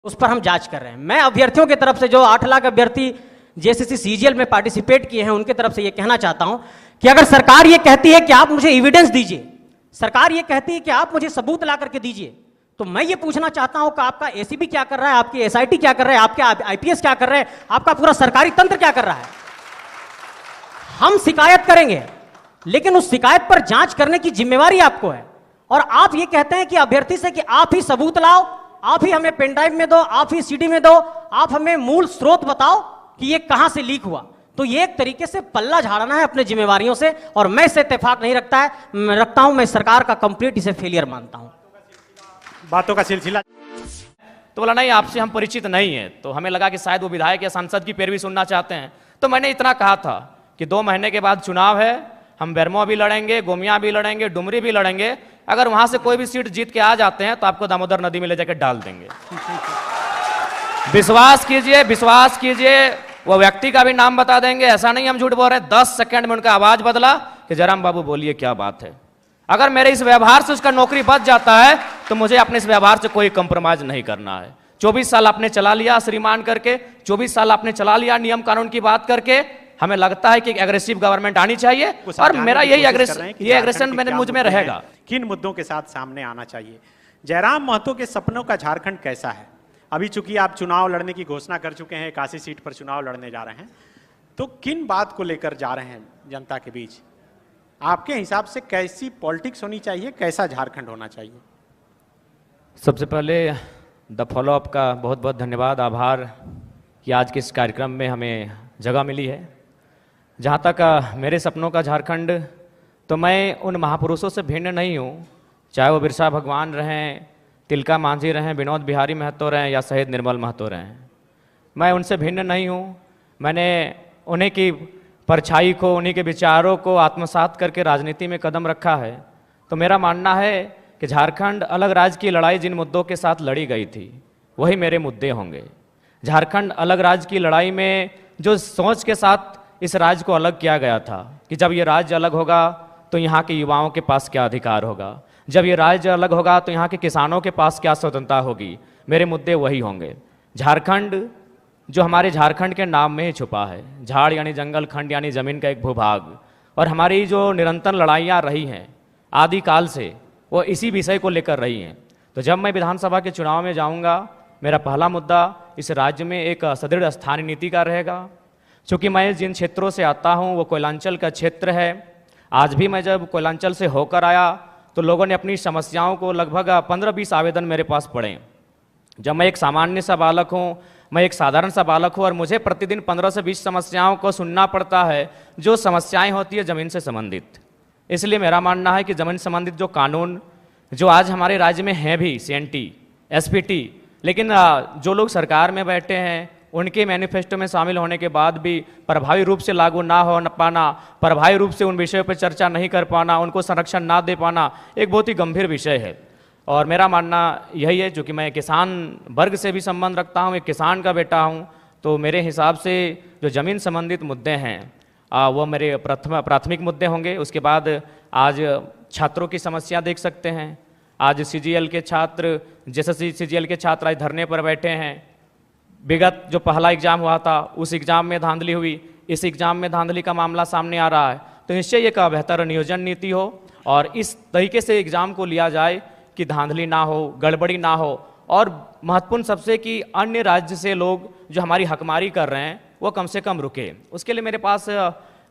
उस पर हम जांच कर रहे हैं। मैं अभ्यर्थियों की तरफ से जो 8 लाख अभ्यर्थी जेसीसी सीजीएल में पार्टिसिपेट किए हैं उनकी तरफ से ये कहना चाहता हूं कि अगर सरकार ये कहती है कि आप मुझे एविडेंस दीजिए, सरकार ये कहती है कि आप मुझे सबूत ला करके दीजिए, तो मैं ये पूछना चाहता हूं कि आपका एसीबी क्या कर रहा है, आपकी एसआईटी क्या कर रहा है, आपके आईपीएस क्या कर रहे हैं, आपका पूरा सरकारी तंत्र क्या कर रहा है। हम शिकायत करेंगे, लेकिन उस शिकायत पर जांच करने की जिम्मेवारी आपको है। और आप ये कहते हैं कि अभ्यर्थी से कि आप ही सबूत लाओ, आप ही हमें पेनड्राइव में दो, आप ही सीडी में दो, आप हमें मूल स्रोत बताओ कि ये कहां से लीक हुआ। तो ये एक तरीके से पल्ला झाड़ना है अपने जिम्मेवारियों से, और मैं इससे इत्तेफाक नहीं रखता हूं। मैं सरकार का कंप्लीट इसे फेलियर मानता हूं। बातों का सिलसिला। तो बोला नहीं, आपसे हम परिचित नहीं है। तो हमें लगा कि शायद वो विधायक या सांसद की पैरवी सुनना चाहते हैं। तो मैंने इतना कहा था कि 2 महीने के बाद चुनाव है, हम बेरमो भी लड़ेंगे, गोमिया भी लड़ेंगे, डुमरी भी लड़ेंगे। अगर वहां से कोई भी सीट जीत के आ जाते हैं तो आपको दामोदर नदी में ले जाकर डाल देंगे। विश्वास कीजिए, वो व्यक्ति का भी नाम बता देंगे। ऐसा नहीं हम झूठ बोल रहे हैं। 10 सेकंड में उनका आवाज बदला कि जयराम बाबू बोलिए क्या बात है। अगर मेरे इस व्यवहार से उसका नौकरी बच जाता है तो मुझे अपने इस व्यवहार से कोई कंप्रोमाइज नहीं करना है। 24 साल आपने चला लिया श्रीमान करके, 24 साल आपने चला लिया नियम कानून की बात करके। हमें लगता है कि एग्रेसिव गवर्नमेंट आनी चाहिए, और मेरा यही एग्रेशन मैंने मुझ में रहेगा। किन मुद्दों के साथ सामने आना चाहिए? जयराम महतो के सपनों का झारखंड कैसा है? अभी चूंकि आप चुनाव लड़ने की घोषणा कर चुके हैं, 81 सीट पर चुनाव लड़ने जा रहे हैं, तो किन बात को लेकर जा रहे हैं जनता के बीच? आपके हिसाब से कैसी पॉलिटिक्स होनी चाहिए, कैसा झारखंड होना चाहिए? सबसे पहले द फॉलोअप का बहुत बहुत धन्यवाद, आभार कि आज के इस कार्यक्रम में हमें जगह मिली है। जहाँ तक मेरे सपनों का झारखंड, तो मैं उन महापुरुषों से भिन्न नहीं हूँ, चाहे वो बिरसा भगवान रहें, तिलका मांझी रहें, विनोद बिहारी महतो रहें या शहीद निर्मल महतो रहें। मैं उनसे भिन्न नहीं हूँ। मैंने उन्हीं की परछाई को, उन्हीं के विचारों को आत्मसात करके राजनीति में कदम रखा है। तो मेरा मानना है कि झारखंड अलग राज्य की लड़ाई जिन मुद्दों के साथ लड़ी गई थी वही मेरे मुद्दे होंगे। झारखंड अलग राज्य की लड़ाई में जो सोच के साथ इस राज्य को अलग किया गया था कि जब ये राज्य अलग होगा तो यहाँ के युवाओं के पास क्या अधिकार होगा, जब ये राज्य अलग होगा तो यहाँ के किसानों के पास क्या स्वतंत्रता होगी, मेरे मुद्दे वही होंगे। झारखंड जो हमारे झारखंड के नाम में ही छुपा है, झाड़ यानी जंगल, खंड यानी जमीन का एक भूभाग, और हमारी जो निरंतर लड़ाइयाँ रही हैं आदिकाल से, वो इसी विषय को लेकर रही हैं। तो जब मैं विधानसभा के चुनाव में जाऊँगा, मेरा पहला मुद्दा इस राज्य में एक सुदृढ़ स्थानीय नीति का रहेगा। चूँकि मैं जिन क्षेत्रों से आता हूँ वो कोयलांचल का क्षेत्र है। आज भी मैं जब कोयलांचल से होकर आया तो लोगों ने अपनी समस्याओं को लगभग 15-20 आवेदन मेरे पास पड़े। जब मैं एक सामान्य सा बालक हूँ, मैं एक साधारण सा बालक हूँ, और मुझे प्रतिदिन 15 से 20 समस्याओं को सुनना पड़ता है जो समस्याएं होती है ज़मीन से संबंधित। इसलिए मेरा मानना है कि ज़मीन संबंधित जो कानून जो आज हमारे राज्य में हैं भी, CNT, SPT, लेकिन जो लोग सरकार में बैठे हैं उनके मैनिफेस्टो में शामिल होने के बाद भी प्रभावी रूप से लागू ना हो पाना, प्रभावी रूप से उन विषयों पर चर्चा नहीं कर पाना, उनको संरक्षण ना दे पाना एक बहुत ही गंभीर विषय है। और मेरा मानना यही है, जो कि मैं किसान वर्ग से भी संबंध रखता हूँ, एक किसान का बेटा हूँ, तो मेरे हिसाब से जो ज़मीन संबंधित मुद्दे हैं वो मेरे प्राथमिक मुद्दे होंगे। उसके बाद आज छात्रों की समस्या देख सकते हैं। आज CGL के छात्र, JSSC CGL के छात्र आज धरने पर बैठे हैं। विगत जो पहला एग्जाम हुआ था उस एग्जाम में धांधली हुई, इस एग्जाम में धांधली का मामला सामने आ रहा है। तो निश्चय एक बेहतर नियोजन नीति हो और इस तरीके से एग्जाम को लिया जाए कि धांधली ना हो, गड़बड़ी ना हो, और महत्वपूर्ण सबसे कि अन्य राज्य से लोग जो हमारी हकमारी कर रहे हैं वो कम से कम रुके। उसके लिए मेरे पास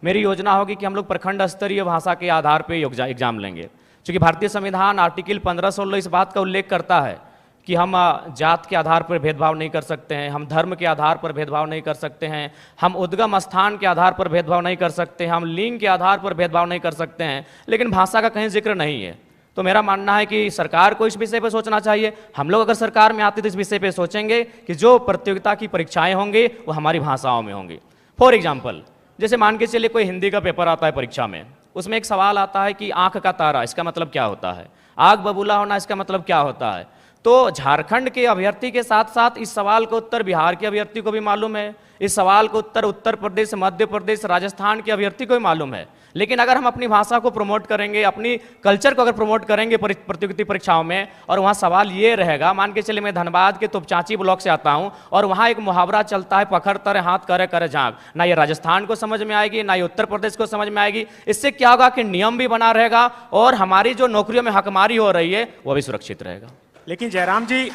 मेरी योजना होगी कि हम लोग प्रखंड स्तरीय भाषा के आधार पर एग्जाम लेंगे। क्योंकि भारतीय संविधान आर्टिकल 15-16 इस बात का उल्लेख करता है कि हम जात के आधार पर भेदभाव नहीं कर सकते हैं, हम धर्म के आधार पर भेदभाव नहीं कर सकते हैं, हम उद्गम स्थान के आधार पर भेदभाव नहीं कर सकते, हम लिंग के आधार पर भेदभाव नहीं कर सकते हैं, लेकिन भाषा का कहीं जिक्र नहीं है। तो मेरा मानना है कि सरकार को इस विषय पर सोचना चाहिए। हम लोग अगर सरकार में आते तो इस विषय पर सोचेंगे कि जो प्रतियोगिता की परीक्षाएं होंगी वो हमारी भाषाओं में होंगी। फॉर एग्जाम्पल, जैसे मान के चलिए कोई हिंदी का पेपर आता है परीक्षा में, उसमें एक सवाल आता है कि आंख का तारा, इसका मतलब क्या होता है, आग बबूला होना, इसका मतलब क्या होता है। तो झारखंड के अभ्यर्थी के साथ साथ इस सवाल का उत्तर बिहार के अभ्यर्थी को भी मालूम है, इस सवाल का उत्तर उत्तर प्रदेश, मध्य प्रदेश, राजस्थान के अभ्यर्थी को भी मालूम है। लेकिन अगर हम अपनी भाषा को प्रमोट करेंगे, अपनी कल्चर को अगर प्रमोट करेंगे प्रतियोगिता परीक्षाओं में, और वहाँ सवाल ये रहेगा, मान के चलिए मैं धनबाद के तोपचांची ब्लॉक से आता हूँ और वहाँ एक मुहावरा चलता है, पखर तरे हाथ करे करे झाँक, ना ये राजस्थान को समझ में आएगी ना ये उत्तर प्रदेश को समझ में आएगी। इससे क्या होगा कि नियम भी बना रहेगा और हमारी जो नौकरियों में हकमारी हो रही है वो भी सुरक्षित रहेगा। लेकिन जयराम जी,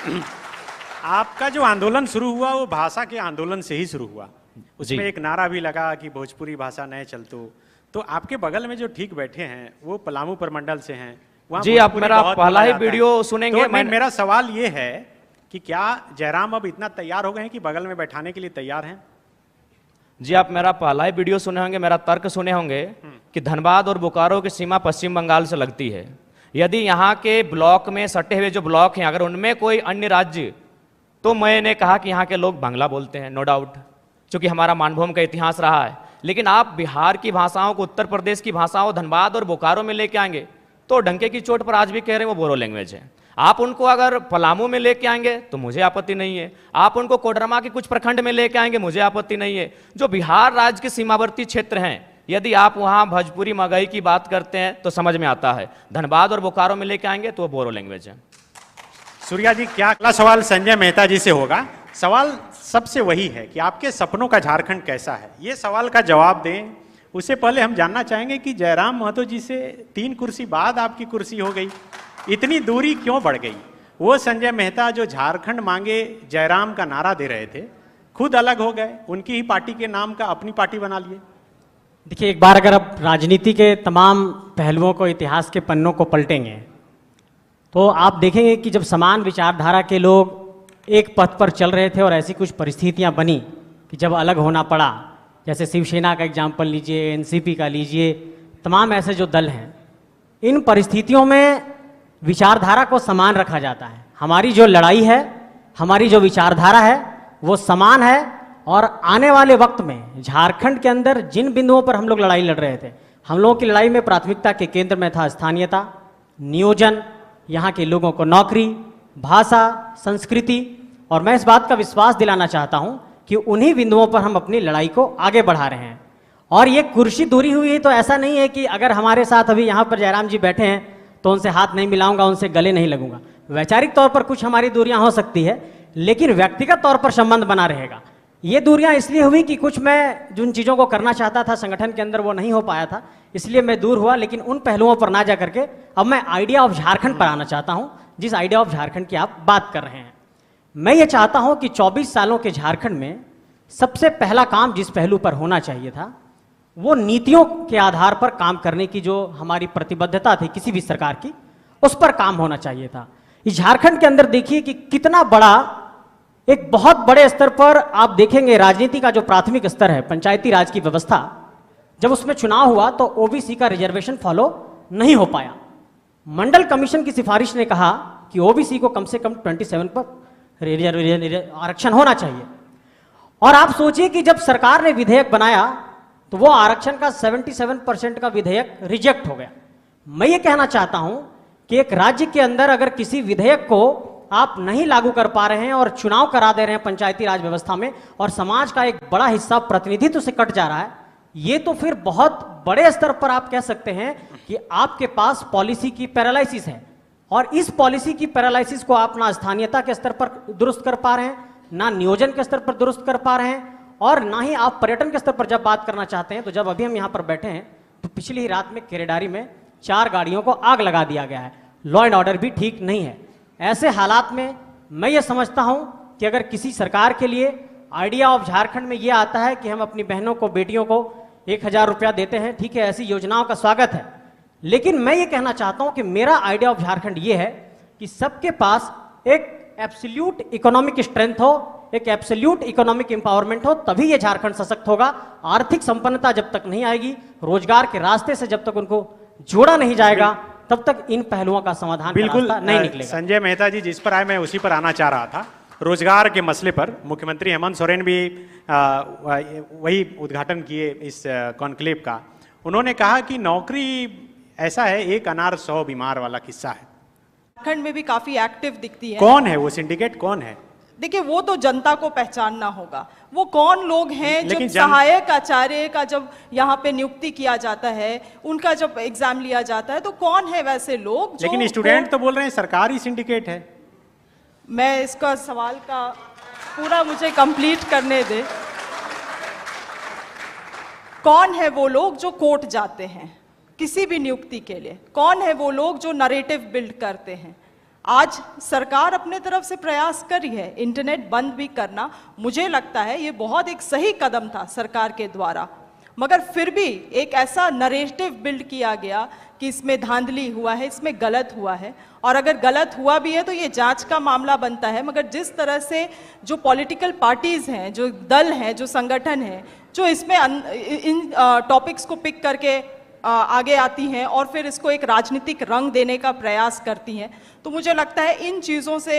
आपका जो आंदोलन शुरू हुआ वो भाषा के आंदोलन से ही शुरू हुआ। उसमें एक नारा भी लगा कि भोजपुरी भाषा नए चलतो। तो आपके बगल में जो ठीक बैठे हैं वो पलामू प्रमंडल से हैं। वहाँ जी, आप मेरा पहला ही वीडियो सुनेंगे। तो मेरा सवाल ये है कि क्या जयराम अब इतना तैयार हो गए हैं कि बगल में बैठाने के लिए तैयार हैं? जी, आप मेरा पहला ही वीडियो सुने होंगे, मेरा तर्क सुने होंगे कि धनबाद और बोकारो की सीमा पश्चिम बंगाल से लगती है। यदि यहाँ के ब्लॉक में सटे हुए जो ब्लॉक हैं, अगर उनमें कोई अन्य राज्य, तो मैंने कहा कि यहाँ के लोग बांग्ला बोलते हैं, नो डाउट, क्योंकि हमारा मानभूम का इतिहास रहा है। लेकिन आप बिहार की भाषाओं को, उत्तर प्रदेश की भाषाओं धनबाद और बोकारो में लेके आएंगे तो डंके की चोट पर आज भी कह रहे हैं वो बोरो लैंग्वेज है। आप उनको अगर पलामू में लेके आएंगे तो मुझे आपत्ति नहीं है, आप उनको कोडरमा के कुछ प्रखंड में लेके आएंगे मुझे आपत्ति नहीं है। जो बिहार राज्य के सीमावर्ती क्षेत्र हैं, यदि आप वहां भोजपुरी मगही की बात करते हैं तो समझ में आता है, धनबाद और बोकारो में लेके आएंगे तो वो बोरो लैंग्वेज है। सूर्या जी, क्या अगला सवाल संजय मेहता जी से होगा। सवाल सबसे वही है कि आपके सपनों का झारखंड कैसा है, ये सवाल का जवाब दें। उससे पहले हम जानना चाहेंगे कि जयराम महतो जी से 3 कुर्सी बाद आपकी कुर्सी हो गई, इतनी दूरी क्यों बढ़ गई? वो संजय मेहता जो झारखंड मांगे जयराम का नारा दे रहे थे, खुद अलग हो गए, उनकी ही पार्टी के नाम का अपनी पार्टी बना लिए। देखिए, एक बार अगर आप राजनीति के तमाम पहलुओं को, इतिहास के पन्नों को पलटेंगे तो आप देखेंगे कि जब समान विचारधारा के लोग एक पथ पर चल रहे थे और ऐसी कुछ परिस्थितियां बनी कि जब अलग होना पड़ा, जैसे शिवसेना का एग्जाम्पल लीजिए, एनसीपी का लीजिए, तमाम ऐसे जो दल हैं, इन परिस्थितियों में विचारधारा को समान रखा जाता है। हमारी जो लड़ाई है, हमारी जो विचारधारा है वो समान है। और आने वाले वक्त में झारखंड के अंदर जिन बिंदुओं पर हम लोग लड़ाई लड़ रहे थे, हम लोगों की लड़ाई में प्राथमिकता के केंद्र में था स्थानीयता, नियोजन, यहाँ के लोगों को नौकरी, भाषा, संस्कृति। और मैं इस बात का विश्वास दिलाना चाहता हूँ कि उन्हीं बिंदुओं पर हम अपनी लड़ाई को आगे बढ़ा रहे हैं। और ये कुर्सी दूरी हुई है तो ऐसा नहीं है कि अगर हमारे साथ अभी यहाँ पर जयराम जी बैठे हैं तो उनसे हाथ नहीं मिलाऊंगा, उनसे गले नहीं लगूंगा। वैचारिक तौर पर कुछ हमारी दूरियां हो सकती है, लेकिन व्यक्तिगत तौर पर संबंध बना रहेगा। ये दूरियां इसलिए हुई कि कुछ मैं जिन चीज़ों को करना चाहता था संगठन के अंदर वो नहीं हो पाया था, इसलिए मैं दूर हुआ। लेकिन उन पहलुओं पर ना जा करके अब मैं आइडिया ऑफ झारखंड पर आना चाहता हूं, जिस आइडिया ऑफ झारखंड की आप बात कर रहे हैं। मैं ये चाहता हूं कि 24 सालों के झारखंड में सबसे पहला काम जिस पहलू पर होना चाहिए था वो नीतियों के आधार पर काम करने की जो हमारी प्रतिबद्धता थी किसी भी सरकार की, उस पर काम होना चाहिए था। इस झारखंड के अंदर देखिए कि कितना बड़ा, एक बहुत बड़े स्तर पर आप देखेंगे राजनीति का जो प्राथमिक स्तर है, पंचायती राज की व्यवस्था, जब उसमें चुनाव हुआ तो ओबीसी का रिजर्वेशन फॉलो नहीं हो पाया। मंडल कमीशन की सिफारिश ने कहा कि ओबीसी को कम से कम 27 पर आरक्षण होना चाहिए। और आप सोचिए कि जब सरकार ने विधेयक बनाया तो वो आरक्षण का 77% का विधेयक रिजेक्ट हो गया। मैं ये कहना चाहता हूं कि एक राज्य के अंदर अगर किसी विधेयक को आप नहीं लागू कर पा रहे हैं और चुनाव करा दे रहे हैं पंचायती राज व्यवस्था में, और समाज का एक बड़ा हिस्सा प्रतिनिधित्व से कट जा रहा है, ये तो फिर बहुत बड़े स्तर पर आप कह सकते हैं कि आपके पास पॉलिसी की पैरालिसिस है। और इस पॉलिसी की पैरालिसिस को आप ना स्थानीयता के स्तर पर दुरुस्त कर पा रहे हैं, ना नियोजन के स्तर पर दुरुस्त कर पा रहे हैं, और ना ही आप पर्यटन के स्तर पर जब बात करना चाहते हैं। तो जब अभी हम यहाँ पर बैठे हैं तो पिछली ही रात में केरेडारी में 4 गाड़ियों को आग लगा दिया गया है। लॉ एंड ऑर्डर भी ठीक नहीं है। ऐसे हालात में मैं ये समझता हूं कि अगर किसी सरकार के लिए आइडिया ऑफ झारखंड में ये आता है कि हम अपनी बहनों को, बेटियों को 1000 रुपया देते हैं, ठीक है, ऐसी योजनाओं का स्वागत है। लेकिन मैं ये कहना चाहता हूं कि मेरा आइडिया ऑफ झारखंड ये है कि सबके पास एक एब्सोल्यूट इकोनॉमिक स्ट्रेंथ हो, एक एब्सोल्यूट इकोनॉमिक एम्पावरमेंट हो, तभी ये झारखंड सशक्त होगा। आर्थिक संपन्नता जब तक नहीं आएगी, रोजगार के रास्ते से जब तक उनको जोड़ा नहीं जाएगा, तब तक इन पहलुओं का समाधान बिल्कुल नहीं निकलेगा। संजय मेहता जी जिस पर आए मैं उसी पर आना चाह रहा था। रोजगार के मसले पर मुख्यमंत्री हेमंत सोरेन भी वही उद्घाटन किए इस कॉन्क्लेव का। उन्होंने कहा कि नौकरी ऐसा है, 1 अनार 100 बीमार वाला किस्सा है। झारखंड में भी काफी एक्टिव दिखती है। कौन है वो सिंडिकेट, कौन है? देखिए वो तो जनता को पहचानना होगा, वो कौन लोग हैं जो सहायक आचार्य का जब यहाँ पे नियुक्ति किया जाता है, उनका जब एग्जाम लिया जाता है, तो कौन है वैसे लोग जो, लेकिन स्टूडेंट तो बोल रहे हैं सरकारी सिंडिकेट है। मैं इसका सवाल का पूरा मुझे कंप्लीट करने दे। कौन है वो लोग जो कोर्ट जाते हैं किसी भी नियुक्ति के लिए? कौन है वो लोग जो नरेटिव बिल्ड करते हैं? आज सरकार अपने तरफ से प्रयास करी है इंटरनेट बंद भी करना, मुझे लगता है ये बहुत एक सही कदम था सरकार के द्वारा, मगर फिर भी एक ऐसा नरेटिव बिल्ड किया गया कि इसमें धांधली हुआ है, इसमें गलत हुआ है, और अगर गलत हुआ भी है तो ये जांच का मामला बनता है। मगर जिस तरह से जो पॉलिटिकल पार्टीज हैं, जो दल हैं, जो संगठन हैं, जो इसमें इन टॉपिक्स को पिक करके आगे आती हैं और फिर इसको एक राजनीतिक रंग देने का प्रयास करती हैं, तो मुझे लगता है इन चीज़ों से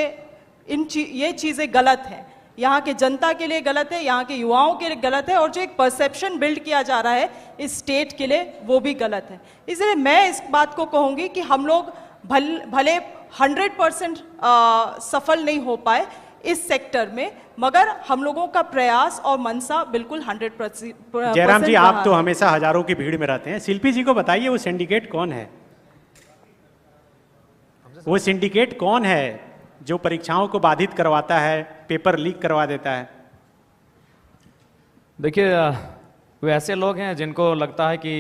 ये चीज़ें गलत हैं, यहाँ के जनता के लिए गलत है, यहाँ के युवाओं के लिए गलत है, और जो एक परसेप्शन बिल्ड किया जा रहा है इस स्टेट के लिए वो भी गलत है। इसलिए मैं इस बात को कहूँगी कि हम लोग भले 100% सफल नहीं हो पाए इस सेक्टर में, मगर हम लोगों का प्रयास और मनसा बिल्कुल 100%। जयराम जी, आप तो हमेशा हजारों की भीड़ में रहते हैं, शिल्पी जी को बताइए वो सिंडिकेट कौन है? वो सिंडिकेट कौन है जो परीक्षाओं को बाधित करवाता है, पेपर लीक करवा देता है? देखिए, वो ऐसे लोग हैं जिनको लगता है कि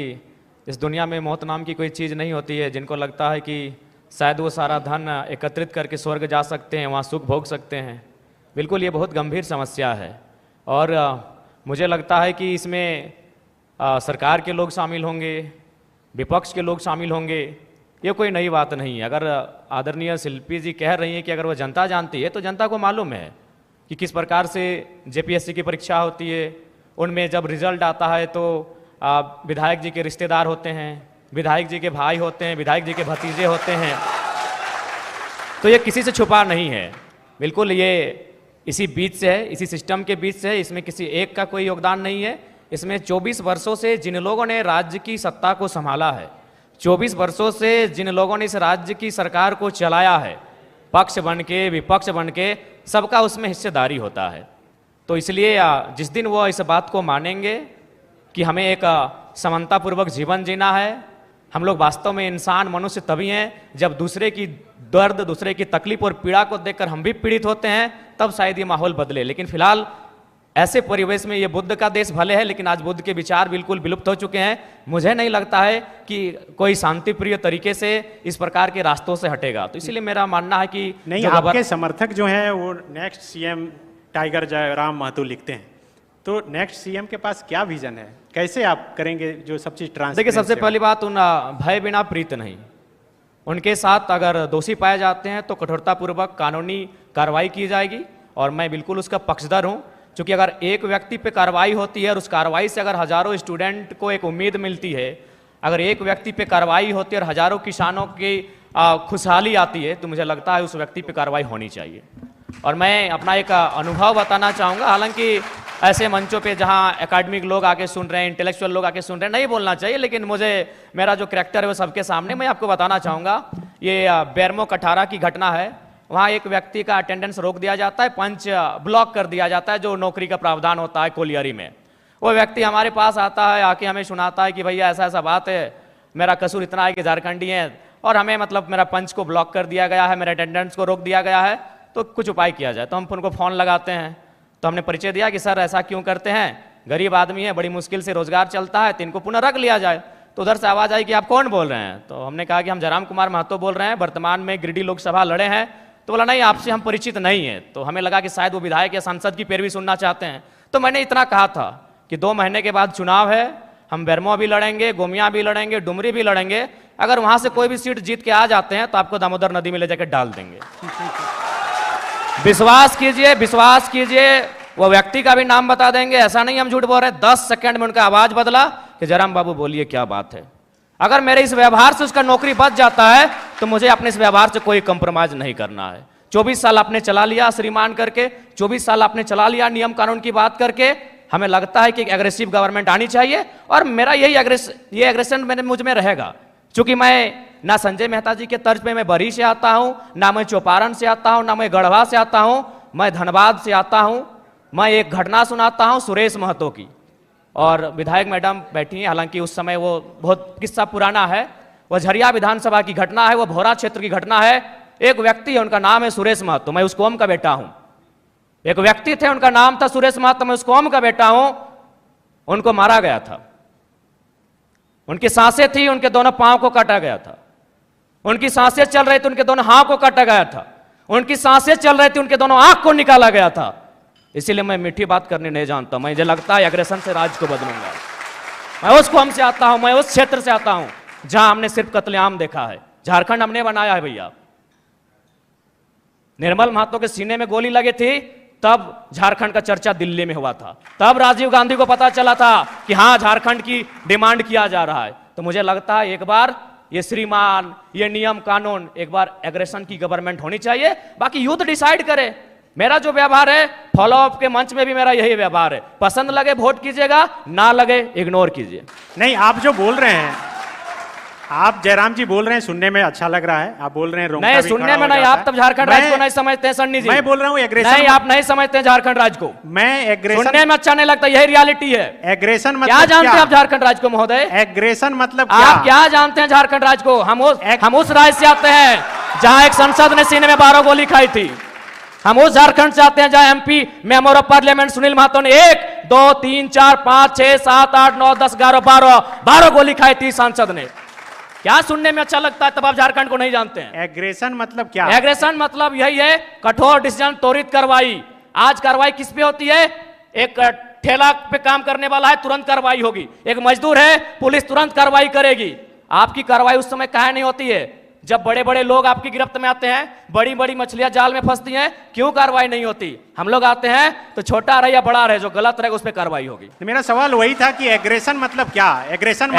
इस दुनिया में मौत नाम की कोई चीज़ नहीं होती है, जिनको लगता है कि शायद वो सारा धन एकत्रित करके स्वर्ग जा सकते हैं, वहाँ सुख भोग सकते हैं। बिल्कुल ये बहुत गंभीर समस्या है, और मुझे लगता है कि इसमें सरकार के लोग शामिल होंगे, विपक्ष के लोग शामिल होंगे, ये कोई नई बात नहीं है। अगर आदरणीय शिल्पी जी कह रही हैं कि अगर वो जनता जानती है, तो जनता को मालूम है कि किस प्रकार से जेपीएससी की परीक्षा होती है। उनमें जब रिजल्ट आता है तो विधायक जी के रिश्तेदार होते हैं, विधायक जी के भाई होते हैं, विधायक जी के भतीजे होते हैं, तो ये किसी से छुपा नहीं है। बिल्कुल ये इसी बीच से है, इसी सिस्टम के बीच से है, इसमें किसी एक का कोई योगदान नहीं है। इसमें 24 वर्षों से जिन लोगों ने राज्य की सत्ता को संभाला है, 24 वर्षों से जिन लोगों ने इस राज्य की सरकार को चलाया है, पक्ष बन के विपक्ष बन के, सबका उसमें हिस्सेदारी होता है। तो इसलिए जिस दिन वो इस बात को मानेंगे कि हमें एक समानतापूर्वक जीवन जीना है, हम लोग वास्तव में इंसान मनुष्य तभी हैं जब दूसरे की दर्द, दूसरे की तकलीफ और पीड़ा को देखकर हम भी पीड़ित होते हैं, तब शायद ये माहौल बदले। लेकिन फिलहाल ऐसे परिवेश में ये बुद्ध का देश भले है, लेकिन आज बुद्ध के विचार बिल्कुल विलुप्त हो चुके हैं। मुझे नहीं लगता है कि कोई शांतिप्रिय तरीके से इस प्रकार के रास्तों से हटेगा। तो इसीलिए मेरा मानना है कि नहीं, आपके समर्थक जो हैं वो next CM tiger Jairam Mahto लिखते हैं, तो नेक्स्ट सीएम के पास क्या विजन है, कैसे आप करेंगे जो सब चीज ट्रांसपेरेंट? देखिए, सबसे पहली बात, उन भय बिना प्रीत नहीं। उनके साथ अगर दोषी पाए जाते हैं तो कठोरतापूर्वक कानूनी कार्रवाई की जाएगी, और मैं बिल्कुल उसका पक्षधर हूँ। क्योंकि अगर एक व्यक्ति पे कार्रवाई होती है और उस कार्रवाई से अगर हजारों स्टूडेंट को एक उम्मीद मिलती है, अगर एक व्यक्ति पे कार्रवाई होती है और हजारों किसानों की खुशहाली आती है, तो मुझे लगता है उस व्यक्ति पे कार्रवाई होनी चाहिए। और मैं अपना एक अनुभव बताना चाहूँगा, हालांकि ऐसे मंचों पे जहाँ एकेडमिक लोग आके सुन रहे हैं, इंटेलेक्चुअल लोग आके सुन रहे हैं, नहीं बोलना चाहिए, लेकिन मुझे मेरा जो करैक्टर है वो सबके सामने मैं आपको बताना चाहूँगा। ये बेरमो कठारा की घटना है। वहाँ एक व्यक्ति का अटेंडेंस रोक दिया जाता है, पंच ब्लॉक कर दिया जाता है, जो नौकरी का प्रावधान होता है कोलियरी में। वो व्यक्ति हमारे पास आता है, आके हमें सुनाता है कि भैया ऐसा ऐसा बात है, मेरा कसूर इतना है कि झारखंडी है और हमें मतलब मेरा पंच को ब्लॉक कर दिया गया है, मेरे अटेंडेंस को रोक दिया गया है, तो कुछ उपाय किया जाए। तो हम उनको फ़ोन लगाते हैं, तो हमने परिचय दिया कि सर ऐसा क्यों करते हैं, गरीब आदमी है, बड़ी मुश्किल से रोजगार चलता है, तो इनको पुनः रख लिया जाए। तो उधर से आवाज़ आई कि आप कौन बोल रहे हैं? तो हमने कहा कि हम जयराम कुमार महतो बोल रहे हैं, वर्तमान में गिरिडीह लोकसभा लड़े हैं। तो बोला नहीं, आपसे हम परिचित नहीं है। तो हमें लगा कि शायद वो विधायक या सांसद की पैरवी सुनना चाहते हैं। तो मैंने इतना कहा था कि 2 महीने के बाद चुनाव है, हम बेरमो भी लड़ेंगे, गोमिया भी लड़ेंगे, डुमरी भी लड़ेंगे, अगर वहां से कोई भी सीट जीत के आ जाते हैं तो आपको दामोदर नदी में ले जाकर डाल देंगे। विश्वास कीजिए, विश्वास कीजिए, वो व्यक्ति का भी नाम बता देंगे, ऐसा नहीं हम झूठ बोल रहे हैं। 10 सेकंड में उनका आवाज बदला कि जयराम बाबू बोलिए क्या बात है। अगर मेरे इस व्यवहार से उसका नौकरी बच जाता है तो मुझे अपने इस व्यवहार से कोई कंप्रोमाइज नहीं करना है। 24 साल आपने चला लिया श्रीमान करके, 24 साल आपने चला लिया नियम कानून की बात करके। हमें लगता है कि एक एग्रेसिव गवर्नमेंट आनी चाहिए, और मेरा यही एग्रेशन मुझ में रहेगा। क्योंकि मैं ना संजय मेहता जी के तर्ज पे मैं बरी से आता हूं, ना मैं चौपारण से आता हूं, ना मैं गढ़वा से आता हूं। मैं धनबाद से आता हूं। मैं एक घटना सुनाता हूं सुरेश महतो की, और विधायक मैडम बैठी हैं, हालांकि उस समय वो बहुत किस्सा पुराना है। वह झरिया विधानसभा की घटना है, वह भोरा क्षेत्र की घटना है। एक व्यक्ति है, उनका नाम है सुरेश महतो, मैं उस कौम का बेटा हूं। एक व्यक्ति थे, उनका नाम था सुरेश महतो, मैं उस कौम का बेटा हूं। उनको मारा गया था, उनकी सांसें थी, उनके दोनों पांव को काटा गया था। उनकी सांसें चल रही थी, उनके दोनों हाथ को काटा गया था। उनकी सांसें चल रही थी, उनके दोनों आंख को निकाला गया था। इसीलिए मैं मीठी बात करनी नहीं जानता, मुझे लगता है एग्रेशन से राज को बदलूंगा। मैं उस कौम से आता हूं, मैं उस क्षेत्र से आता हूं जहां हमने सिर्फ कत्लेआम देखा है। झारखंड हमने बनाया है भैया। निर्मल महतो के सीने में गोली लगी थी, तब झारखंड का चर्चा दिल्ली में हुआ था। तब राजीव गांधी को पता चला था कि हां, झारखंड की डिमांड किया जा रहा है। तो मुझे लगता है एक बार ये श्रीमान, ये नियम कानून, एक बार एग्रेशन की गवर्नमेंट होनी चाहिए, बाकी युद्ध डिसाइड करे। मेरा जो व्यवहार है, फॉलो अप के मंच में भी मेरा यही व्यवहार है। पसंद लगे वोट कीजिएगा, ना लगे इग्नोर कीजिए। नहीं, आप जो बोल रहे हैं, आप जयराम जी बोल रहे हैं, सुनने में अच्छा लग रहा है। आप बोल रहे हैं रोंगटा नहीं, भी सुनने खड़ा में हो नहीं, जाता आप तब है। झारखंड राज्य को नहीं समझते हैं सन्नी जी। मैं बोल रहा हूँ एग्रेशन नहीं, आप नहीं समझते हैं झारखंड राज्य को। मैं एग्रेशन, सुनने में अच्छा नहीं लगता, यही रियलिटी है। एग्रेशन मतलब क्या जानते हैं आप झारखंड राज्य को महोदय? एग्रेशन मतलब आप क्या जानते हैं झारखंड राज्य को? हम उस राज्य से आते हैं जहां एक सांसद ने सीने में 12 गोली खाई थी। हम उस झारखंड से आते हैं जहां MP member of parliament Sunil Mahto ने 1 2 3 4 5 6 7 8 9 10 11 12 गोली खाई थी सांसद ने। क्या सुनने में अच्छा लगता है? तब आप झारखंड को नहीं जानते हैं। एग्रेशन मतलब क्या? एग्रेशन मतलब यही है, कठोर डिसीजन, त्वरित कार्रवाई। आज कार्रवाई किस पे होती है? एक ठेला पे काम करने वाला है, तुरंत कार्रवाई होगी। एक मजदूर है, पुलिस तुरंत कार्रवाई करेगी। आपकी कार्रवाई उस समय काहे नहीं होती है? जब बड़े बड़े लोग आपकी गिरफ्त में आते हैं, बड़ी बड़ी मछलियां जाल में फंसती हैं, क्यों कार्रवाई नहीं होती? हम लोग आते हैं तो छोटा रहे या बड़ा रहे, जो गलत रहेगा उस पर कार्रवाई होगी। मेरा सवाल वही था कि एग्रेशन मतलब क्या? एग्रेशन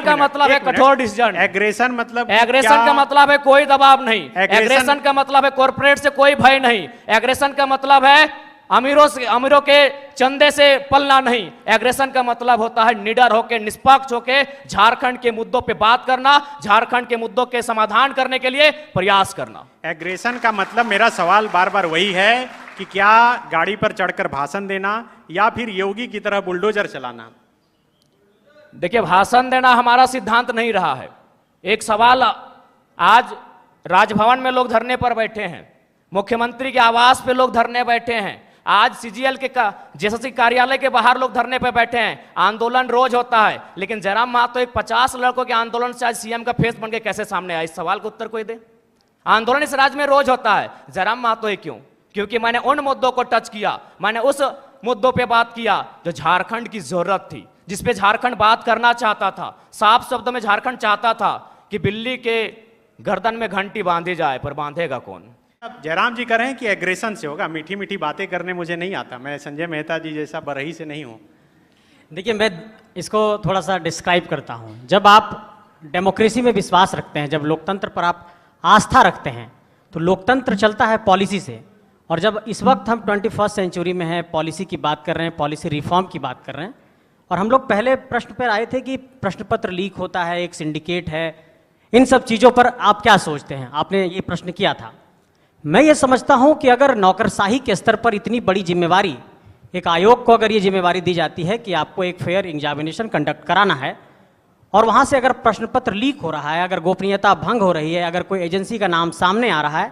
का मतलब है कठोर डिसीजन। एग्रेशन मतलब एग्रेशन का मतलब है कोई दबाव नहीं। एग्रेशन का मतलब है कॉर्पोरेट से कोई भय नहीं। एग्रेशन का मतलब है अमीरों के चंदे से पलना नहीं। एग्रेशन का मतलब होता है निडर होकर, निष्पक्ष होकर झारखंड के मुद्दों पे बात करना, झारखंड के मुद्दों के समाधान करने के लिए प्रयास करना। एग्रेशन का मतलब, मेरा सवाल बार बार वही है कि क्या गाड़ी पर चढ़कर भाषण देना या फिर योगी की तरह बुलडोजर चलाना? देखिए, भाषण देना हमारा सिद्धांत नहीं रहा है। एक सवाल, आज राजभवन में लोग धरने पर बैठे हैं, मुख्यमंत्री के आवास पे लोग धरने बैठे हैं, आज सीजीएल के जेएसएससी कार्यालय के बाहर लोग धरने पर बैठे हैं। आंदोलन रोज होता है, लेकिन जयराम महतो एक 50 लड़कों के आंदोलन से आज सीएम का फेस बन के कैसे सामने आया? इस सवाल का उत्तर कोई दे। आंदोलन इस राज्य में रोज होता है, जयराम महतो क्यों? क्योंकि मैंने उन मुद्दों को टच किया, मैंने उस मुद्दों पे बात किया जो झारखंड की जरूरत थी, जिसपे झारखंड बात करना चाहता था। साफ शब्दों में झारखंड चाहता था कि बिल्ली के गर्दन में घंटी बांधी जाए, पर बांधेगा कौन? जयराम जी कह रहे हैं कि एग्रेशन से होगा। मीठी मीठी बातें करने मुझे नहीं आता, मैं संजय मेहता जी जैसा बरही से नहीं हूं। देखिए, मैं इसको थोड़ा सा डिस्क्राइब करता हूं। जब आप डेमोक्रेसी में विश्वास रखते हैं, जब लोकतंत्र पर आप आस्था रखते हैं, तो लोकतंत्र चलता है पॉलिसी से। और जब इस वक्त हम 21st सेंचुरी में हैं, पॉलिसी की बात कर रहे हैं, पॉलिसी रिफॉर्म की बात कर रहे हैं, और हम लोग पहले प्रश्न पर आए थे कि प्रश्न पत्र लीक होता है, एक सिंडिकेट है, इन सब चीज़ों पर आप क्या सोचते हैं? आपने ये प्रश्न किया था। मैं ये समझता हूं कि अगर नौकरशाही के स्तर पर इतनी बड़ी जिम्मेवारी, एक आयोग को अगर ये जिम्मेवारी दी जाती है कि आपको एक फेयर एग्जामिनेशन कंडक्ट कराना है, और वहां से अगर प्रश्न पत्र लीक हो रहा है, अगर गोपनीयता भंग हो रही है, अगर कोई एजेंसी का नाम सामने आ रहा है,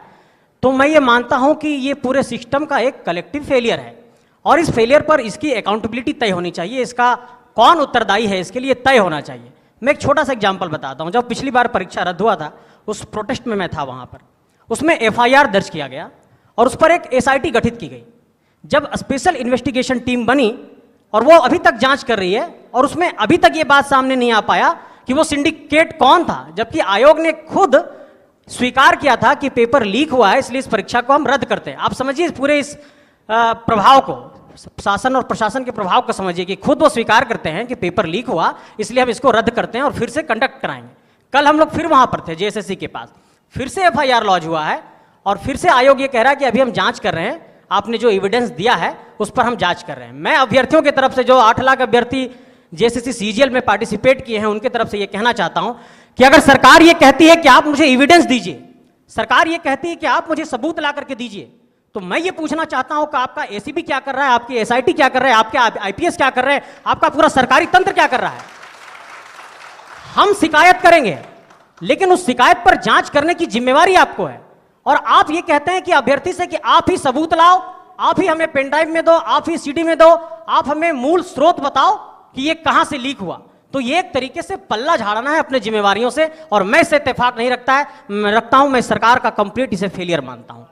तो मैं ये मानता हूं कि ये पूरे सिस्टम का एक कलेक्टिव फेलियर है। और इस फेलियर पर इसकी अकाउंटेबिलिटी तय होनी चाहिए, इसका कौन उत्तरदायी है इसके लिए तय होना चाहिए। मैं एक छोटा सा एग्जाम्पल बताता हूं। जब पिछली बार परीक्षा रद्द हुआ था, उस प्रोटेस्ट में मैं था वहां पर, उसमें एफआईआर दर्ज किया गया और उस पर एक एसआईटी गठित की गई। जब स्पेशल इन्वेस्टिगेशन टीम बनी और वो अभी तक जांच कर रही है, और उसमें अभी तक ये बात सामने नहीं आ पाया कि वो सिंडिकेट कौन था, जबकि आयोग ने खुद स्वीकार किया था कि पेपर लीक हुआ है, इसलिए इस परीक्षा को हम रद्द करते हैं। आप समझिए पूरे इस प्रभाव को, शासन और प्रशासन के प्रभाव को समझिए कि खुद वो स्वीकार करते हैं कि पेपर लीक हुआ, इसलिए हम इसको रद्द करते हैं और फिर से कंडक्ट कराएंगे। कल हम लोग फिर वहां पर थे जेएसएससी के पास, फिर से एफआईआर लॉन्च हुआ है और फिर से आयोग ये कह रहा है कि अभी हम जांच कर रहे हैं, आपने जो एविडेंस दिया है उस पर हम जांच कर रहे हैं। मैं अभ्यर्थियों की तरफ से, जो 8 लाख अभ्यर्थी जेएसएससी सीजीएल में पार्टिसिपेट किए हैं, उनकी तरफ से ये कहना चाहता हूं कि अगर सरकार ये कहती है कि आप मुझे एविडेंस दीजिए, सरकार ये कहती है कि आप मुझे सबूत ला करके दीजिए, तो मैं ये पूछना चाहता हूं कि आपका एसीबी क्या कर रहा है, आपकी एसआईटी क्या कर रहा है, आपके आईपीएस क्या कर रहे हैं, आपका पूरा सरकारी तंत्र क्या कर रहा है? हम शिकायत करेंगे, लेकिन उस शिकायत पर जांच करने की जिम्मेवारी आपको है। और आप ये कहते हैं कि अभ्यर्थी से कि आप ही सबूत लाओ, आप ही हमें पेनड्राइव में दो, आप ही सीडी में दो, आप हमें मूल स्रोत बताओ कि ये कहां से लीक हुआ। तो ये एक तरीके से पल्ला झाड़ना है अपने जिम्मेवारियों से, और मैं इससे इत्तेफाक नहीं रखता हूं। मैं सरकार का कंप्लीट इसे फेलियर मानता हूं।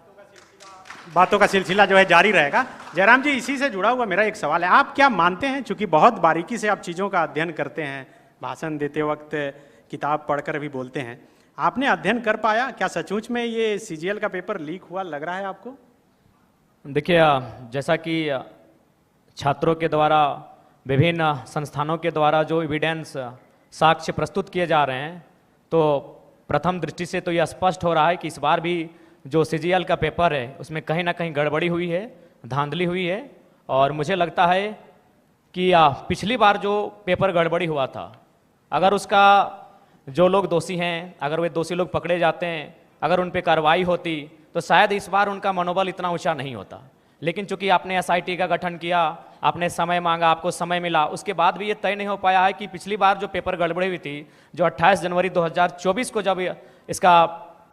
बातों का सिलसिला जो है जारी रहेगा। जयराम जी, इसी से जुड़ा हुआ मेरा एक सवाल है, आप क्या मानते हैं, चूंकि बहुत बारीकी से आप चीजों का अध्ययन करते हैं, भाषण देते वक्त किताब पढ़कर भी बोलते हैं, आपने अध्ययन कर पाया क्या सचमुच में ये सीजीएल का पेपर लीक हुआ लग रहा है आपको? देखिए, जैसा कि छात्रों के द्वारा, विभिन्न संस्थानों के द्वारा जो एविडेंस, साक्ष्य प्रस्तुत किए जा रहे हैं, तो प्रथम दृष्टि से तो यह स्पष्ट हो रहा है कि इस बार भी जो सीजीएल का पेपर है उसमें कहीं ना कहीं गड़बड़ी हुई है, धांधली हुई है। और मुझे लगता है कि पिछली बार जो पेपर गड़बड़ी हुआ था, अगर उसका जो लोग दोषी हैं, अगर वे दोषी लोग पकड़े जाते हैं, अगर उन पर कार्रवाई होती, तो शायद इस बार उनका मनोबल इतना ऊंचा नहीं होता। लेकिन चूंकि आपने एसआईटी का गठन किया, आपने समय मांगा, आपको समय मिला, उसके बाद भी ये तय नहीं हो पाया है कि पिछली बार जो पेपर गड़बड़ी हुई थी, जो 28 जनवरी 2024 को जब इसका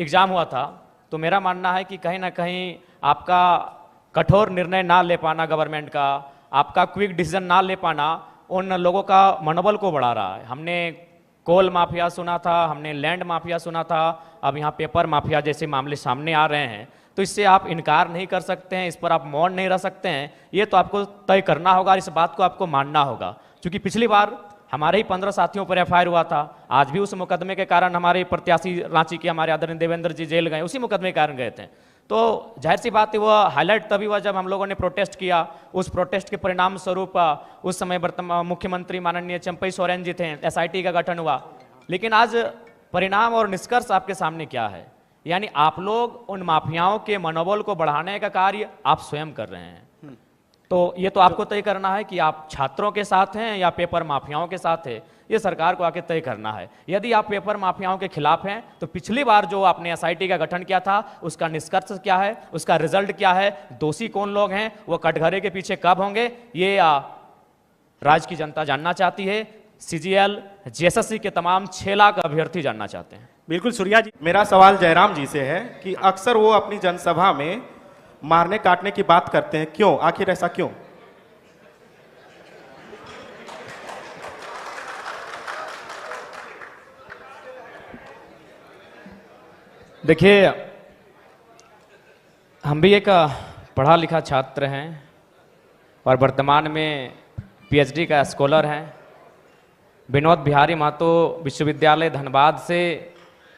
एग्ज़ाम हुआ था, तो मेरा मानना है कि कहीं ना कहीं आपका कठोर निर्णय ना ले पाना गवर्नमेंट का, आपका क्विक डिसीजन ना ले पाना उन लोगों का मनोबल को बढ़ा रहा है। हमने कोल माफिया सुना था, हमने लैंड माफिया सुना था, अब यहाँ पेपर माफिया जैसे मामले सामने आ रहे हैं। तो इससे आप इनकार नहीं कर सकते हैं, इस पर आप मौन नहीं रह सकते हैं, ये तो आपको तय करना होगा, इस बात को आपको मानना होगा। क्योंकि पिछली बार हमारे ही 15 साथियों पर एफआईआर हुआ था, आज भी उस मुकदमे के कारण हमारे प्रत्याशी रांची के हमारे आदरणीय देवेंद्र जी जेल गए, उसी मुकदमे के कारण गए थे। तो जाहिर सी बात है वो हाईलाइट तभी हुआ जब हम लोगों ने प्रोटेस्ट किया। उस प्रोटेस्ट के परिणाम स्वरूप उस समय वर्तमान मुख्यमंत्री माननीय चंपई सोरेन जी थे, एसआईटी का गठन हुआ। लेकिन आज परिणाम और निष्कर्ष आपके सामने क्या है, यानी आप लोग उन माफियाओं के मनोबल को बढ़ाने का कार्य आप स्वयं कर रहे हैं। तो ये तो आपको तय करना है कि आप छात्रों के साथ हैं या पेपर माफियाओं के साथ है, ये सरकार को आके तय करना है। यदि आप पेपर माफियाओं के खिलाफ हैं, तो पिछली बार जो आपने एसआईटी का गठन किया था, उसका निष्कर्ष क्या है, उसका रिजल्ट क्या है, दोषी कौन लोग हैं, वो कटघरे के पीछे कब होंगे, ये राज्य की जनता जानना चाहती है। सीजीएल जेएसएससी के तमाम 6 लाख अभ्यर्थी जानना चाहते हैं। बिल्कुल सूर्या जी, मेरा सवाल जयराम जी से है कि अक्सर वो अपनी जनसभा में मारने काटने की बात करते हैं, क्यों, आखिर ऐसा क्यों? देखिए, हम भी एक पढ़ा लिखा छात्र हैं और वर्तमान में पीएचडी का स्कॉलर हैं। विनोद बिहारी महतो विश्वविद्यालय धनबाद से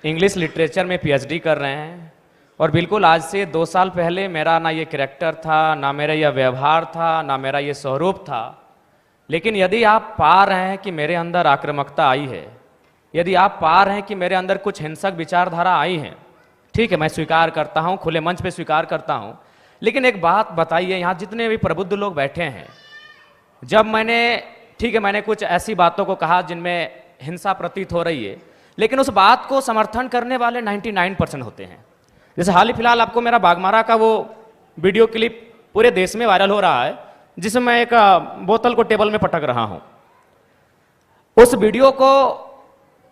इंग्लिश लिटरेचर में पीएचडी कर रहे हैं। और बिल्कुल आज से 2 साल पहले मेरा ना ये कैरेक्टर था, ना मेरा यह व्यवहार था, ना मेरा ये स्वरूप था। लेकिन यदि आप पा रहे हैं कि मेरे अंदर आक्रामकता आई है, यदि आप पा रहे हैं कि मेरे अंदर कुछ हिंसक विचारधारा आई है, ठीक है, मैं स्वीकार करता हूँ, खुले मंच पे स्वीकार करता हूँ। लेकिन एक बात बताइए, यहाँ जितने भी प्रबुद्ध लोग बैठे हैं, जब मैंने, ठीक है, मैंने कुछ ऐसी बातों को कहा जिनमें हिंसा प्रतीत हो रही है, लेकिन उस बात को समर्थन करने वाले 99% होते हैं। जैसे हाल ही फिलहाल आपको मेरा बागमारा का वो वीडियो क्लिप पूरे देश में वायरल हो रहा है, जिसमें मैं एक बोतल को टेबल में पटक रहा हूं। उस वीडियो को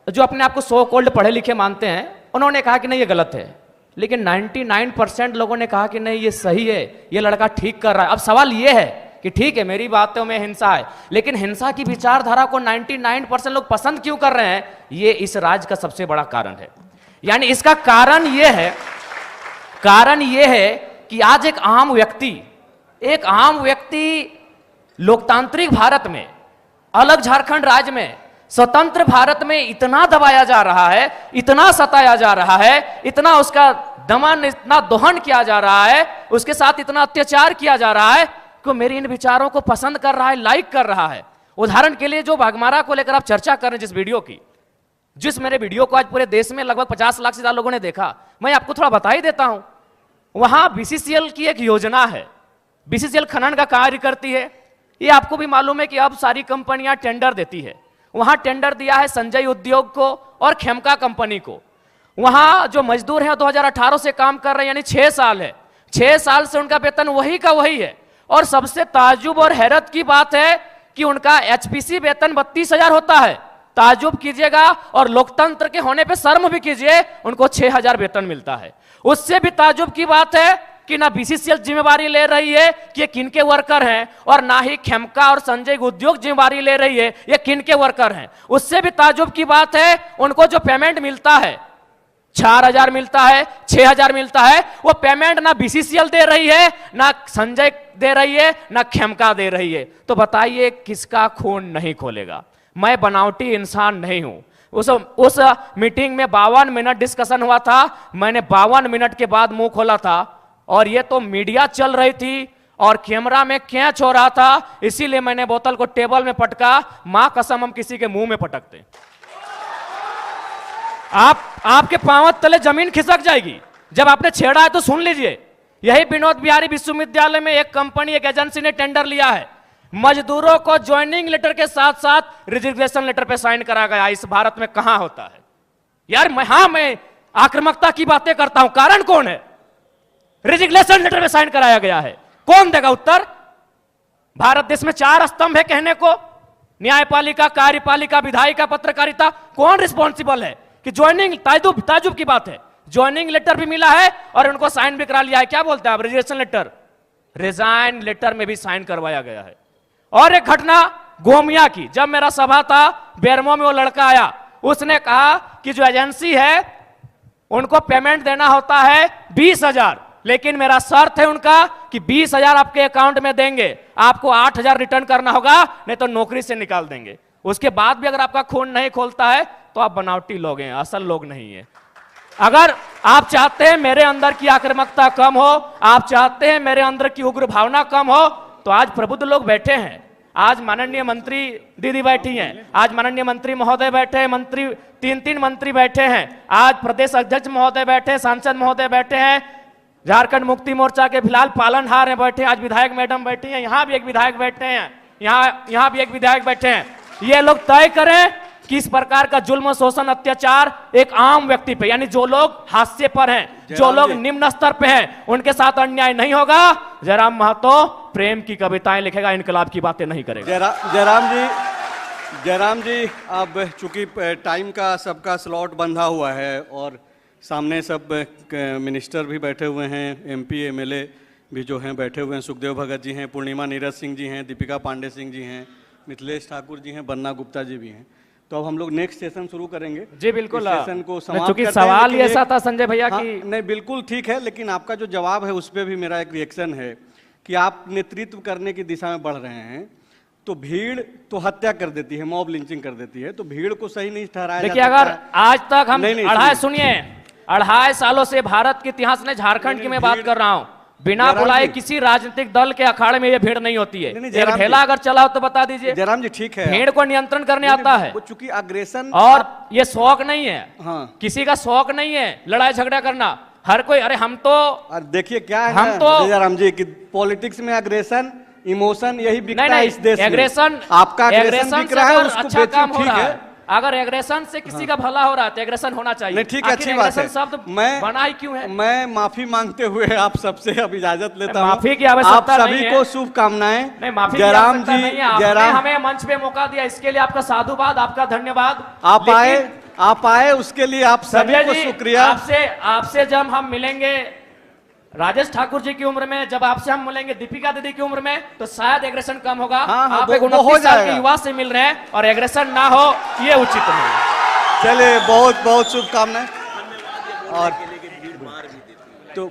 जो अपने आप को सो कॉल्ड पढ़े लिखे मानते हैं, उन्होंने कहा कि नहीं ये गलत है, लेकिन 99% लोगों ने कहा कि नहीं ये सही है, ये लड़का ठीक कर रहा है। अब सवाल ये है कि ठीक है, मेरी बातों में हिंसा है, लेकिन हिंसा की विचारधारा को 99% लोग पसंद क्यों कर रहे हैं, ये इस राज्य का सबसे बड़ा कारण है। यानी इसका कारण ये है कि आज एक आम व्यक्ति लोकतांत्रिक भारत में, अलग झारखंड राज्य में, स्वतंत्र भारत में इतना दबाया जा रहा है, इतना सताया जा रहा है, इतना उसका दमन, इतना दोहन किया जा रहा है, उसके साथ इतना अत्याचार किया जा रहा है कि मेरे इन विचारों को पसंद कर रहा है, लाइक कर रहा है। उदाहरण के लिए जो बाघमारा को लेकर आप चर्चा कर रहे हैं, जिस वीडियो की, जिस मेरे वीडियो को आज पूरे देश में लगभग 50 लाख से ज्यादा लोगों ने देखा, मैं आपको थोड़ा बता ही देता हूं। वहां बीसीसीएल की एक योजना है, बीसीसीएल खनन का कार्य करती है। ये आपको भी मालूम है कि अब सारी कंपनियां टेंडर देती है। वहां टेंडर दिया है संजय उद्योग को और खेमका कंपनी को। वहां जो मजदूर हैं 2018 से काम कर रहे हैं, यानी 6 साल है। 6 साल से उनका वेतन वही का वही है। और सबसे ताज्जुब और हैरत की बात है कि उनका एचपीसी वेतन 32,000 होता है। ताज्जुब कीजिएगा और लोकतंत्र के होने पे शर्म भी कीजिए, उनको 6,000 वेतन मिलता है। उससे भी ताज्जुब की बात है कि ना बीसीसीएल जिम्मेवारी ले रही है कि ये किनके वर्कर हैं, और ना ही खेमका और संजय उद्योग जिम्मेवारी ले रही है ये किनके वर्कर हैं। उससे भी ताज्जुब की बात है, उनको जो पेमेंट मिलता है 4,000 मिलता है, 6,000 मिलता है, वो पेमेंट ना बीसीसीएल दे रही है, ना संजय दे रही है, ना खेमका दे रही है। तो बताइए किसका खून नहीं खोलेगा? मैं बनावटी इंसान नहीं हूं। उस मीटिंग में 52 मिनट डिस्कशन हुआ था, मैंने 52 मिनट के बाद मुंह खोला था, और ये तो मीडिया चल रही थी और कैमरा में कैच हो रहा था, इसीलिए मैंने बोतल को टेबल में पटका। मां कसम हम किसी के मुंह में पटकते, आपके पांव तले जमीन खिसक जाएगी। जब आपने छेड़ा है तो सुन लीजिए। यही विनोद बिहारी विश्वविद्यालय में एक कंपनी, एक एजेंसी ने टेंडर लिया है, मजदूरों को ज्वाइनिंग लेटर के साथ साथ रिजिग्नेशन लेटर पे साइन करा गया। इस भारत में कहां होता है यार? मैं आक्रामकता की बातें करता हूं, कारण कौन है? रिजिग्नेशन लेटर पे साइन कराया गया है, कौन देगा उत्तर? भारत देश में 4 स्तंभ है कहने को, न्यायपालिका, कार्यपालिका, विधायिका, पत्रकारिता। कौन रिस्पॉन्सिबल है कि ज्वाइनिंग? ताजुब की बात है, ज्वाइनिंग लेटर भी मिला है और उनको साइन भी करा लिया है। क्या बोलते हैं आप? रिजिग्नेशन लेटर, रिजाइन लेटर में भी साइन करवाया गया है। और एक घटना गोमिया की, जब मेरा सभा था बेरमो में, वो लड़का आया, उसने कहा कि जो एजेंसी है उनको पेमेंट देना होता है 20,000, लेकिन मेरा शर्त है उनका कि 20,000 आपके अकाउंट में देंगे, आपको 8,000 रिटर्न करना होगा, नहीं तो नौकरी से निकाल देंगे। उसके बाद भी अगर आपका खून नहीं खोलता है तो आप बनावटी लोग हैं, असल लोग नहीं है। अगर आप चाहते हैं मेरे अंदर की आक्रामकता कम हो, आप चाहते हैं मेरे अंदर की उग्र भावना कम हो, तो आज प्रबुद्ध लोग बैठे हैं। आज माननीय मंत्री दीदी बैठी हैं, आज माननीय मंत्री महोदय बैठे हैं, मंत्री 3 मंत्री बैठे हैं, आज प्रदेश अध्यक्ष महोदय बैठे हैं, सांसद महोदय बैठे हैं, झारखंड मुक्ति मोर्चा के फिलहाल पालनहार हैं बैठे, आज विधायक मैडम बैठी हैं, यहां भी एक विधायक बैठे हैं, यहां भी एक विधायक बैठे हैं। ये लोग तय करें कि इस प्रकार का जुल्म, शोषण, अत्याचार एक आम व्यक्ति पे, यानी जो लोग हाशिए पर हैं, जो लोग निम्न स्तर पे हैं, उनके साथ अन्याय नहीं होगा। जयराम महतो प्रेम की कविताएं लिखेगा, इनकलाब की बातें नहीं करेगा। जयराम जी, अब चूंकि टाइम का सबका स्लॉट बंधा हुआ है और सामने सब मिनिस्टर भी बैठे हुए हैं, एमपी एमएलए भी जो हैं बैठे हुए हैं, सुखदेव भगत जी हैं, पूर्णिमा नीरज सिंह जी हैं, दीपिका पांडे सिंह जी हैं, मिथिलेश ठाकुर जी हैं, बन्ना गुप्ता जी भी हैं। तो अब हम लोग नेक्स्ट सेशन शुरू करेंगे। जी बिल्कुल, सेशन को समाप्त चूंकि करते हैं। सवाल ये ऐसा था संजय भैया कि नहीं, बिल्कुल ठीक है, लेकिन आपका जो जवाब है उस पर भी मेरा एक रिएक्शन है कि आप नेतृत्व करने की दिशा में बढ़ रहे हैं, तो भीड़ तो हत्या कर देती है, मॉब लिंचिंग कर देती है, तो भीड़ को सही नहीं ठहराया। देखिए, अगर आज तक हम 2.5 सालों से भारत के इतिहास में झारखंड की मैं बात कर रहा हूं, बिना बुलाए किसी राजनीतिक दल के अखाड़े में ये भीड़ नहीं होती है। एक ढेला अगर चला हो तो बता दीजिए। जयराम जी ठीक है, भीड़ को नियंत्रण करने आता है, चूंकि अग्रेशन, और ये शौक नहीं है। हाँ, किसी का शौक नहीं है लड़ाई झगड़ा करना। हर कोई, अरे हम तो देखिए क्या है, हम तो जयराम जी कि पॉलिटिक्स में अग्रेशन, इमोशन यही बिकता है इस देश में। एग्रेशन, आपका एग्रेशन बिक रहा है, उसको अच्छा काम हो ठीक रहा है। है। अगर एग्रेशन से किसी का भला हो रहा है तो एग्रेशन होना चाहिए। नहीं ठीक है, अच्छी बात है। शब्द मैं बना ही क्यों है? मैं माफी मांगते हुए आप सबसे अब इजाजत लेता हूं। माफी की आवश्यकता आप नहीं सभी है। को शुभकामनाएं। नहीं, माफी की जयराम आवश्यकता जी, नहीं है। आपने हमें मंच पे मौका दिया, इसके लिए आपका साधुवाद, आपका धन्यवाद। आप आए उसके लिए आप सभी को शुक्रिया। आपसे जब हम मिलेंगे राजेश ठाकुर जी की उम्र में, जब आपसे हम मिलेंगे दीपिका दीदी की उम्र में, तो शायद एग्रेशन कम होगा। आप एक 29 साल के युवा से मिल रहे हैं और एग्रेशन ना हो, ये उचित नहीं। चलिए, बहुत बहुत शुभकामनाएं। और तो